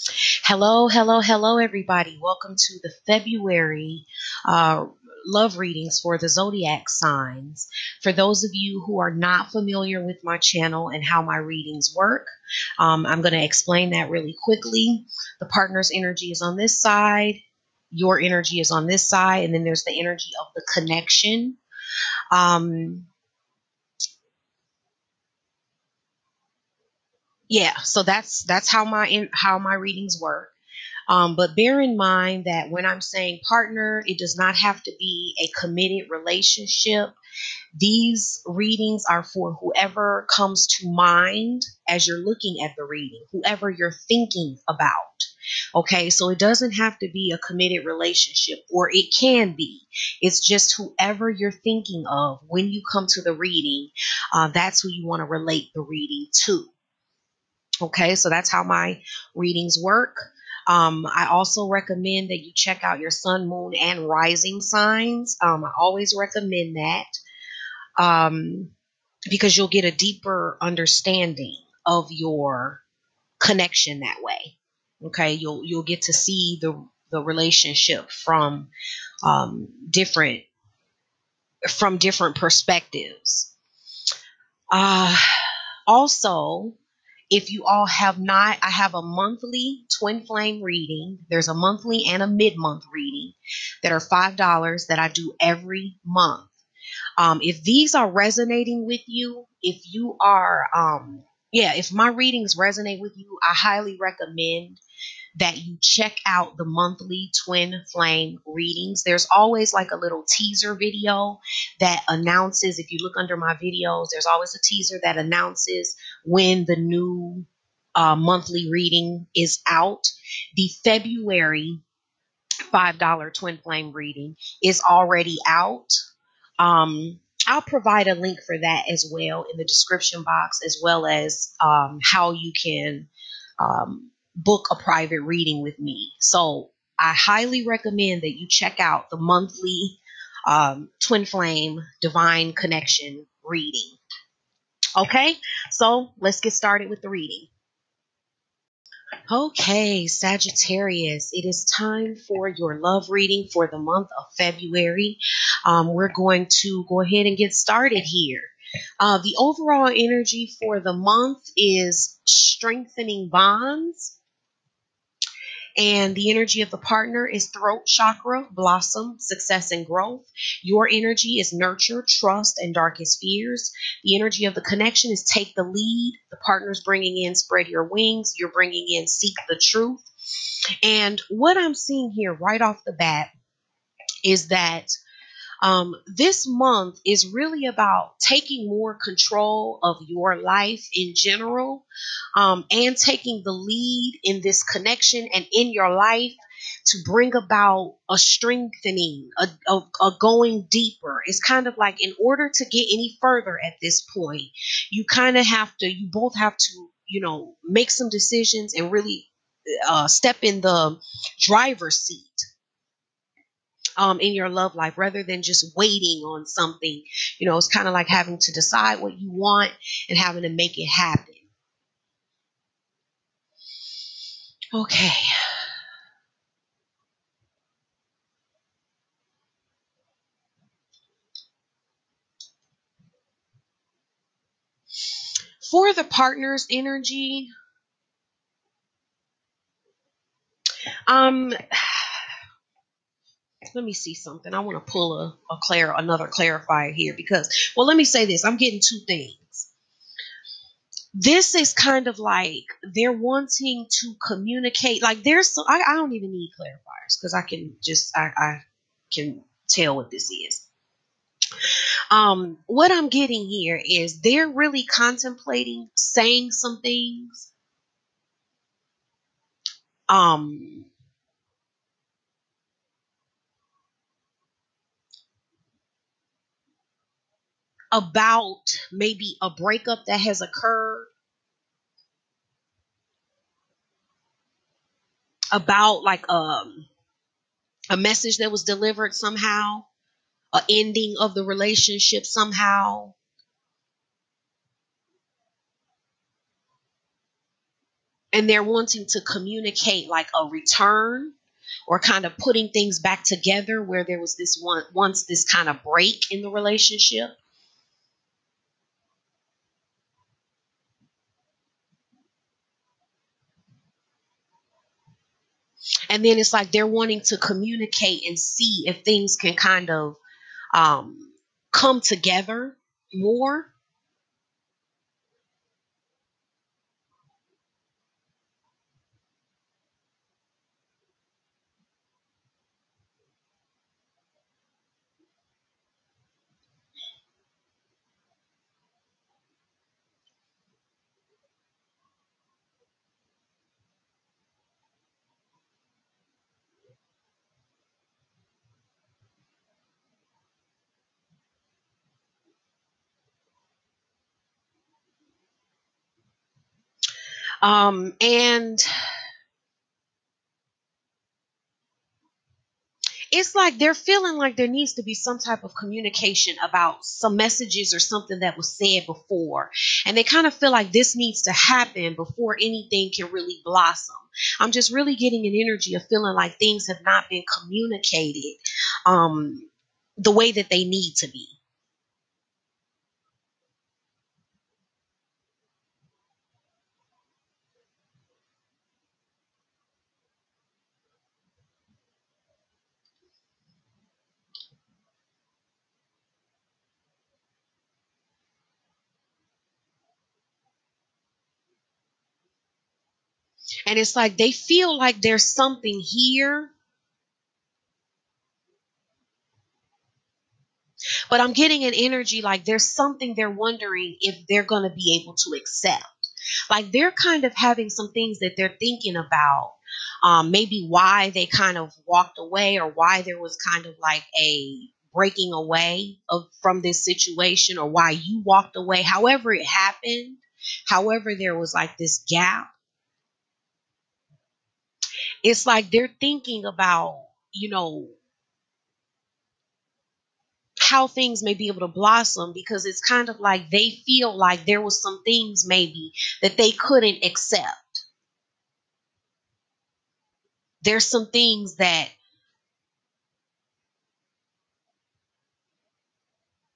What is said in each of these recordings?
Hello, hello, hello, everybody. Welcome to the February love readings for the zodiac signs. For those of you who are not familiar with my channel and how my readings work, I'm going to explain that really quickly. The partner's energy is on this side, your energy is on this side, and then there's the energy of the connection. Yeah, so that's how my readings work. But bear in mind that when I'm saying partner, it does not have to be a committed relationship. These readings are for whoever comes to mind as you're looking at the reading, whoever you're thinking about. Okay, so it doesn't have to be a committed relationship, or it can be. It's just whoever you're thinking of when you come to the reading. That's who you want to relate the reading to. Okay, so that's how my readings work. I also recommend that you check out your sun, moon, and rising signs. I always recommend that because you'll get a deeper understanding of your connection that way. Okay, you'll get to see the relationship different from different perspectives. Uh, Also, if you all have not, I have a monthly twin flame reading. There's a monthly and a mid-month reading that are $5 that I do every month. If these are resonating with you, if my readings resonate with you, I highly recommend that you check out the monthly twin flame readings. There's always like a little teaser video that announces, if you look under my videos, there's always a teaser that announces when the new monthly reading is out. The February $5 twin flame reading is already out. I'll provide a link for that as well in the description box, as well as how you can book a private reading with me. So I highly recommend that you check out the monthly twin flame divine connection reading. Okay, so let's get started with the reading. Okay, Sagittarius, it is time for your love reading for the month of February. We're going to go ahead and get started here. The overall energy for the month is strengthening bonds. And the energy of the partner is throat chakra, blossom, success, and growth. Your energy is nurture, trust, and darkest fears. The energy of the connection is take the lead. The partner's bringing in spread your wings. You're bringing in seek the truth. And what I'm seeing here right off the bat is that this month is really about taking more control of your life in general, and taking the lead in this connection and in your life to bring about a strengthening, a going deeper. It's kind of like, in order to get any further at this point, you both have to, make some decisions and really step in the driver's seat in your love life, rather than just waiting on something. It's kind of like having to decide what you want and having to make it happen. Okay. For the partner's energy, um, let me see something. I want to pull another clarifier here because, well, let me say this. I'm getting two things. This is kind of like they're wanting to communicate. Like I don't even need clarifiers because I can tell what this is. What I'm getting here is they're really contemplating saying some things. About maybe a breakup that has occurred, about like a message that was delivered somehow, a ending of the relationship somehow. and they're wanting to communicate like a return, or kind of putting things back together where there was this once this kind of break in the relationship. And then it's like they're wanting to communicate and see if things can kind of um, come together more. And it's like they're feeling like there needs to be some type of communication about some messages or something that was said before. And they kind of feel like this needs to happen before anything can really blossom. I'm just really getting an energy of feeling like things have not been communicated um, the way that they need to be. And it's like they feel like there's something here, but I'm getting an energy like there's something they're wondering if they're going to be able to accept. Like they're kind of having some things that they're thinking about. Maybe why they kind of walked away, or why there was kind of like a breaking away from this situation, or why you walked away. However it happened, however there was like this gap, it's like they're thinking about, you know, how things may be able to blossom, because it's kind of like they feel like there was some things maybe that they couldn't accept. There's some things that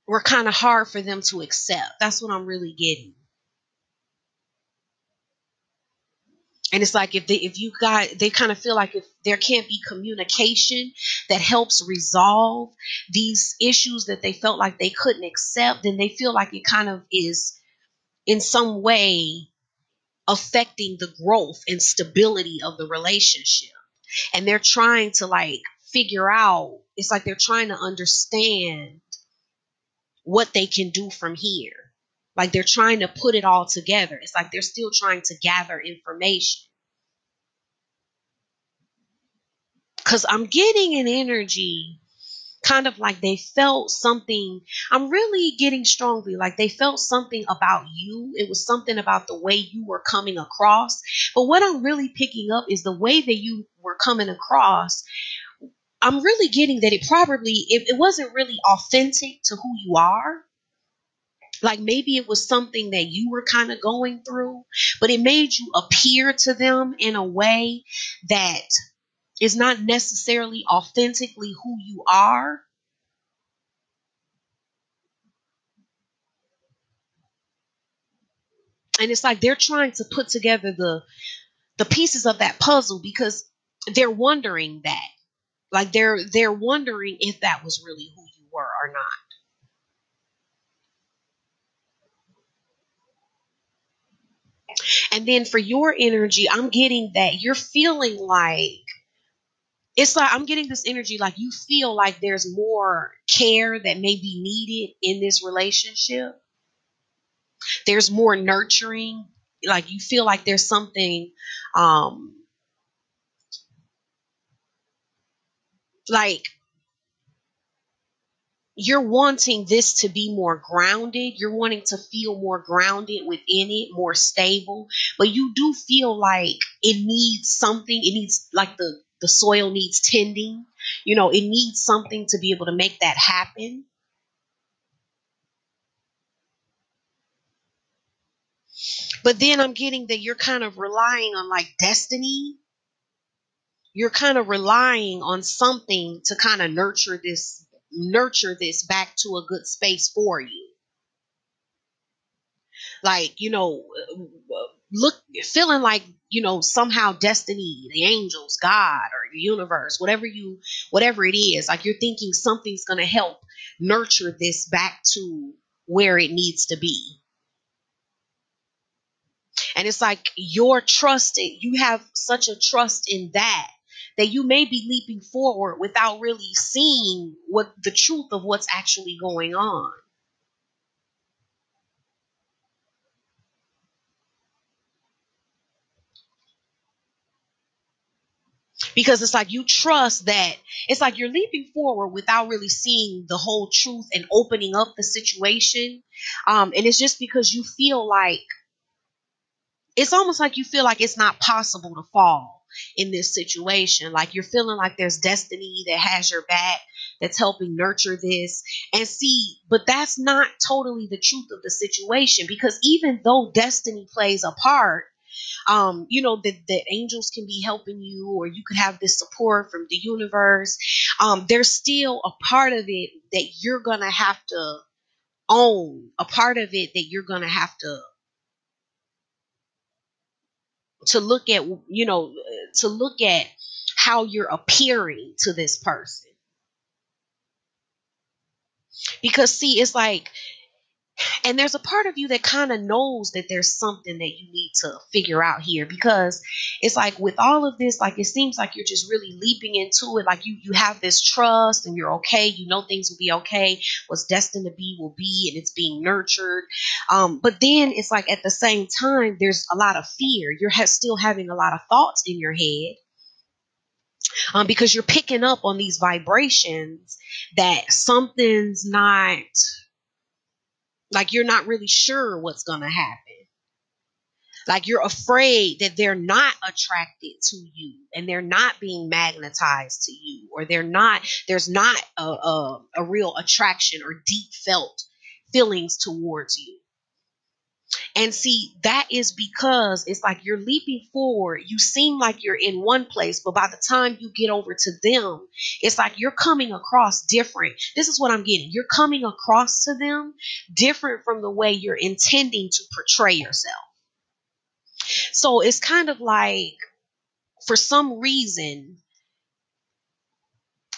were kind of hard for them to accept. That's what I'm really getting. And it's like if you got, they kind of feel like if there can't be communication that helps resolve these issues that they felt like they couldn't accept, then they feel like it kind of is in some way affecting the growth and stability of the relationship. And they're trying to like figure out, it's like they're trying to understand what they can do from here. Like they're trying to put it all together. It's like they're still trying to gather information. Because I'm getting an energy kind of like they felt something. I'm really getting strongly like they felt something about you. It was something about the way you were coming across. But what I'm really picking up is the way that you were coming across. I'm really getting that it wasn't really authentic to who you are. Like maybe it was something that you were kind of going through, but it made you appear to them in a way that is not necessarily authentically who you are. And it's like they're trying to put together the pieces of that puzzle, because they're wondering that. Like they're wondering if that was really who you were or not. And then for your energy, I'm getting that you're feeling like, it's like I'm getting this energy like you feel like there's more care that may be needed in this relationship. There's more nurturing. Like you feel like there's something um like you're wanting this to be more grounded. You're wanting to feel more grounded within it, more stable. But you do feel like it needs something. It needs like the soil needs tending. You know, it needs something to be able to make that happen. But then I'm getting that you're kind of relying on like destiny. You're kind of relying on something to kind of nurture this back to a good space for you. Like, look, feeling like, somehow destiny, the angels, God, or the universe, whatever it is, like you're thinking something's going to help nurture this back to where it needs to be. And it's like you have such a trust in that you may be leaping forward without really seeing what the truth of what's actually going on. Because it's like you trust that it's like you're leaping forward without really seeing the whole truth and opening up the situation. And it's just because you feel like it's almost like you feel like it's not possible to fall in this situation. Like you're feeling like there's destiny that has your back, that's helping nurture this. And see, but that's not totally the truth of the situation, because even though destiny plays a part, that angels can be helping you, or you could have this support from the universe. There's still a part of it that you're gonna have to own, a part of it that you're gonna have to look at, to look at how you're appearing to this person. Because see, it's like, and there's a part of you that kind of knows that there's something that you need to figure out here, because it's like with all of this, like it seems like you're just really leaping into it. Like you have this trust and you're okay. You know things will be okay. What's destined to be will be, and it's being nurtured. But then it's like at the same time, there's a lot of fear. You're still having a lot of thoughts in your head, because you're picking up on these vibrations that something's not, like you're not really sure what's going to happen. Like you're afraid that they're not attracted to you and they're not being magnetized to you, or there's not a real attraction or deep felt feelings towards you. And see, that is because it's like you're leaping forward. You seem like you're in one place, but by the time you get over to them, it's like you're coming across different. This is what I'm getting. You're coming across to them different from the way you're intending to portray yourself. So it's kind of like, for some reason,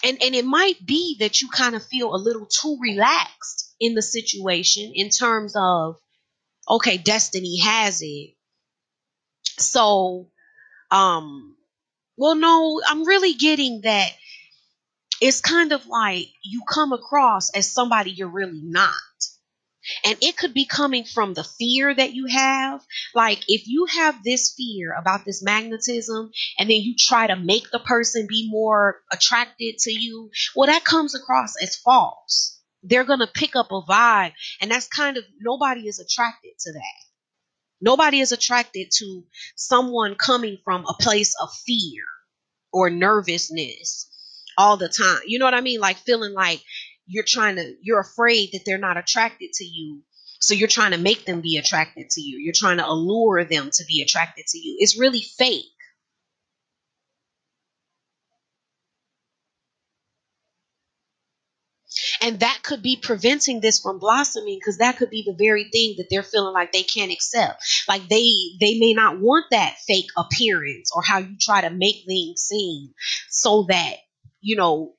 and it might be that you kind of feel a little too relaxed in the situation, in terms of, okay, destiny has it. So, well, no, I'm really getting that it's kind of like you come across as somebody you're really not. And it could be coming from the fear that you have. Like if you have this fear about this magnetism, and then you try to make the person be more attracted to you, well, that comes across as false. They're going to pick up a vibe. And that's kind of, nobody is attracted to that. Nobody is attracted to someone coming from a place of fear or nervousness all the time. You know what I mean? Like feeling like you're afraid that they're not attracted to you. So you're trying to make them be attracted to you. You're trying to allure them to be attracted to you. It's really fake. And that could be preventing this from blossoming, because that could be the very thing that they're feeling like they can't accept. Like they may not want that fake appearance, or how you try to make things seem, so that, you know,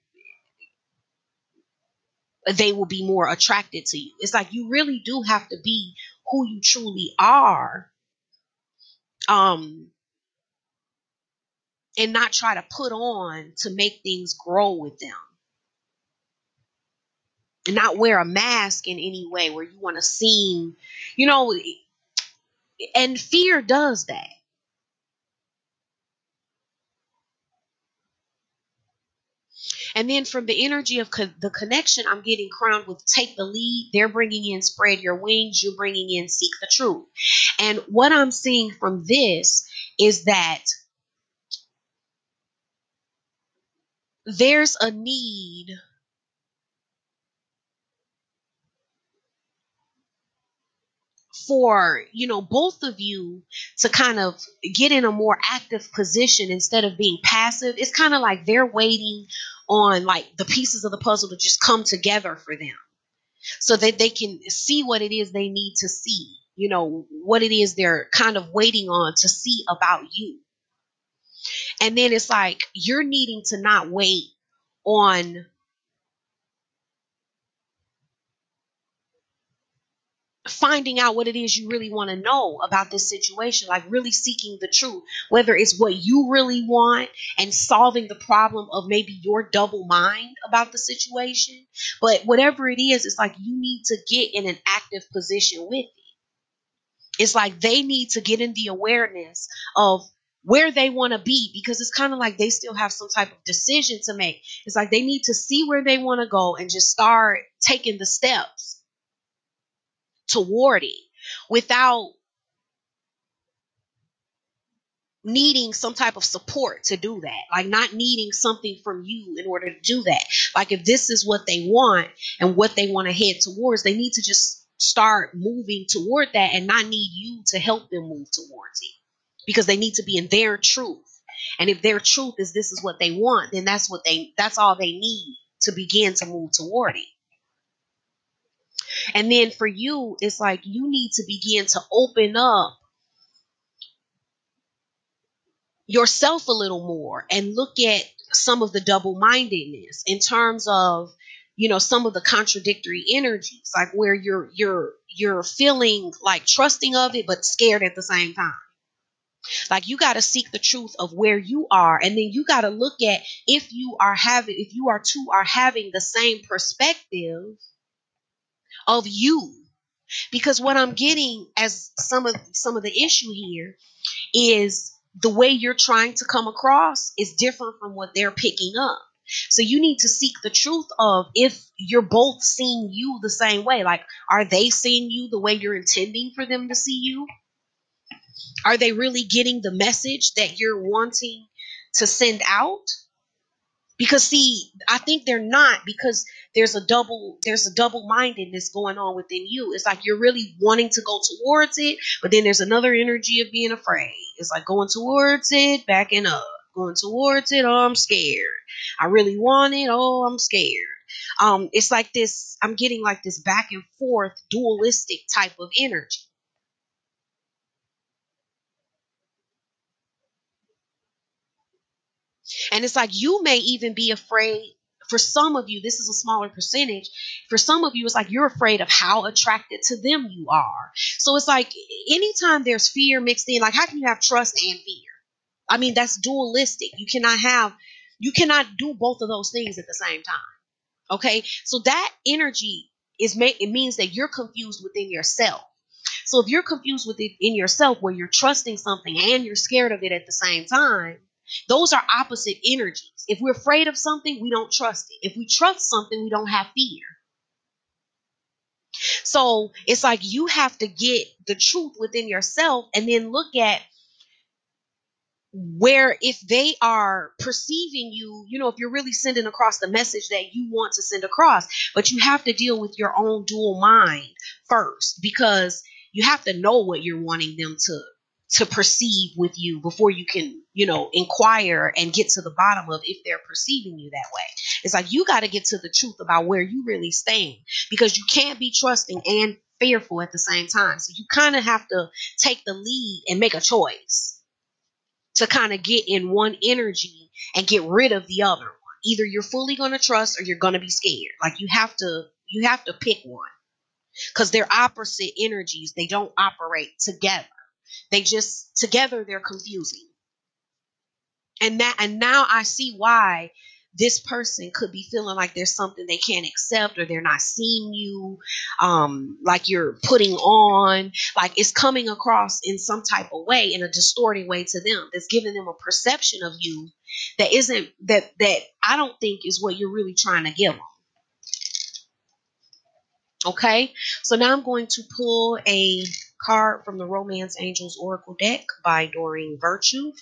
they will be more attracted to you. It's like you really do have to be who you truly are, um, and not try to put on to make things grow with them. And not wear a mask in any way where you want to seem, you know, and fear does that. And then from the energy of the connection, I'm getting crowned with take the lead. They're bringing in spread your wings. You're bringing in seek the truth. And what I'm seeing from this is that there's a need for, both of you to kind of get in a more active position instead of being passive. It's kind of like they're waiting on like the pieces of the puzzle to just come together for them so that they can see what it is they need to see, what it is they're kind of waiting on to see about you. And then it's like you're needing to not wait on finding out what it is you really want to know about this situation, like really seeking the truth, whether it's what you really want and solving the problem of maybe your double mind about the situation. But whatever it is, it's like you need to get in an active position with it. It's like they need to get in the awareness of where they want to be, because it's kind of like they still have some type of decision to make. It's like they need to see where they want to go and just start taking the steps toward it without needing some type of support to do that. Like not needing something from you in order to do that. Like if this is what they want and what they want to head towards, they need to just start moving toward that and not need you to help them move towards it, because they need to be in their truth. And if their truth is this is what they want, then that's all they need to begin to move toward it. And then for you, it's like you need to begin to open up yourself a little more and look at some of the double-mindedness in terms of, some of the contradictory energies, like where you're feeling like trusting of it but scared at the same time. Like you got to seek the truth of where you are, and then you got to look at if you two are having the same perspective of you. Because what I'm getting as some of the issue here is the way you're trying to come across is different from what they're picking up. So you need to seek the truth of if you're both seeing you the same way. Like, are they seeing you the way you're intending for them to see you? Are they really getting the message that you're wanting to send out? Because see, I think they're not, because there's a double mindedness going on within you. It's like you're really wanting to go towards it, but then there's another energy of being afraid. It's like going towards it, backing up, going towards it. Oh, I'm scared. I really want it. Oh, I'm scared. It's like this. I'm getting like this back and forth dualistic type of energy. And it's like you may even be afraid. For some of you, this is a smaller percentage. For some of you, it's like you're afraid of how attracted to them you are. So it's like anytime there's fear mixed in, like how can you have trust and fear? I mean, that's dualistic. You cannot do both of those things at the same time. Okay. So that energy it means that you're confused within yourself. So if you're confused with it in yourself, where you're trusting something and you're scared of it at the same time, those are opposite energies. If we're afraid of something, we don't trust it. If we trust something, we don't have fear. So it's like you have to get the truth within yourself and then look at where, if they are perceiving you, if you're really sending across the message that you want to send across. But you have to deal with your own dual mind first, because you have to know what you're wanting them to perceive with you before you can, inquire and get to the bottom of if they're perceiving you that way. It's like you got to get to the truth about where you really stand, because you can't be trusting and fearful at the same time. So you kind of have to take the lead and make a choice to kind of get in one energy and get rid of the other one. Either you're fully going to trust or you're going to be scared. Like you have to pick one, because they're opposite energies. They don't operate together. Together they're confusing. And now I see why this person could be feeling like there's something they can't accept, or they're not seeing you, like you're putting on, like it's coming across in some type of way, in a distorting way to them, that's giving them a perception of you that isn't that I don't think is what you're really trying to give them. Okay, so now I'm going to pull a card from the Romance Angels Oracle deck by Doreen Virtue.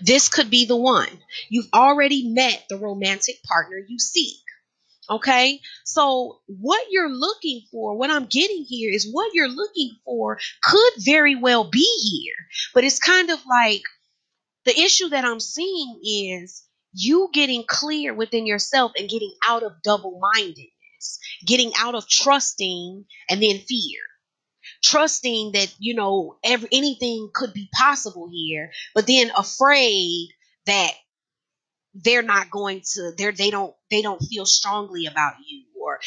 This could be the one. You've already met the romantic partner you seek. Okay. So what you're looking for, what I'm getting here is what you're looking for could very well be here. But it's kind of like the issue that I'm seeing is you getting clear within yourself and getting out of double mindedness, getting out of trusting and then fear. Trusting that, anything could be possible here, but then afraid that they're not going to they don't feel strongly about you, or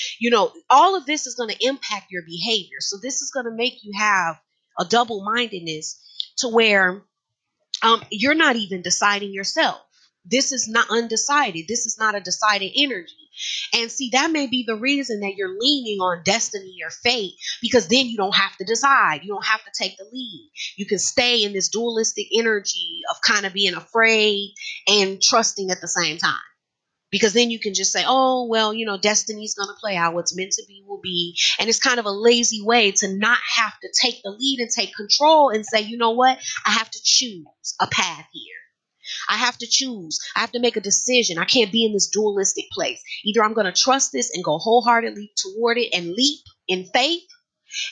all of this is going to impact your behavior. So this is going to make you have a double mindedness to where you're not even deciding yourself. This is not undecided. This is not a decided energy. And see, that may be the reason that you're leaning on destiny or fate, because then you don't have to decide. You don't have to take the lead. You can stay in this dualistic energy of kind of being afraid and trusting at the same time. Because then you can just say, oh, well, destiny's going to play out. What's meant to be will be. And it's kind of a lazy way to not have to take the lead and take control and say, you know what? I have to choose a path here. I have to choose. I have to make a decision. I can't be in this dualistic place. Either I'm going to trust this and go wholeheartedly toward it and leap in faith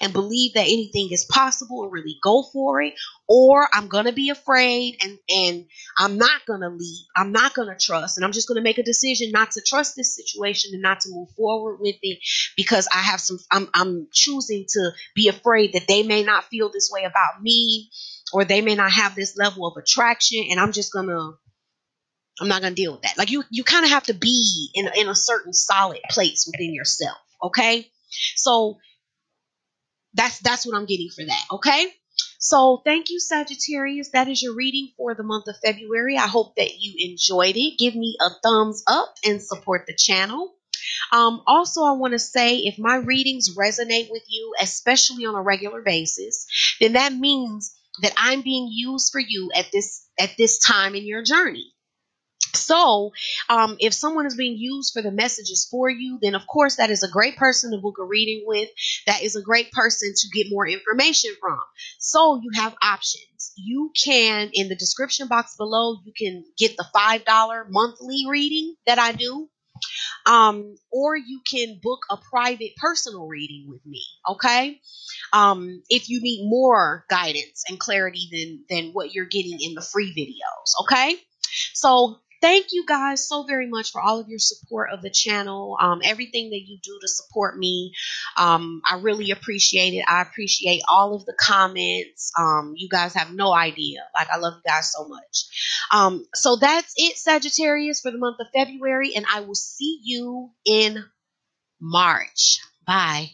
and believe that anything is possible and really go for it, or I'm going to be afraid and I'm not going to leap. I'm not going to trust, and I'm just going to make a decision not to trust this situation and not to move forward with it because I'm choosing to be afraid that they may not feel this way about me, or they may not have this level of attraction, and I'm not going to deal with that. Like you kind of have to be in a certain solid place within yourself. Okay. So that's what I'm getting for that. Okay. So thank you, Sagittarius. That is your reading for the month of February. I hope that you enjoyed it. Give me a thumbs up and support the channel. Also, I want to say if my readings resonate with you, especially on a regular basis, then that means that I'm being used for you at this time in your journey. So, if someone is being used for the messages for you, then of course that is a great person to book a reading with. That is a great person to get more information from. So you have options. You can, in the description box below, you can get the $5 monthly reading that I do. Or you can book a private personal reading with me. Okay. If you need more guidance and clarity than what you're getting in the free videos. Okay. So thank you guys so very much for all of your support of the channel. Everything that you do to support me. I really appreciate it. I appreciate all of the comments. You guys have no idea. Like, I love you guys so much. So that's it, Sagittarius, for the month of February, and I will see you in March. Bye.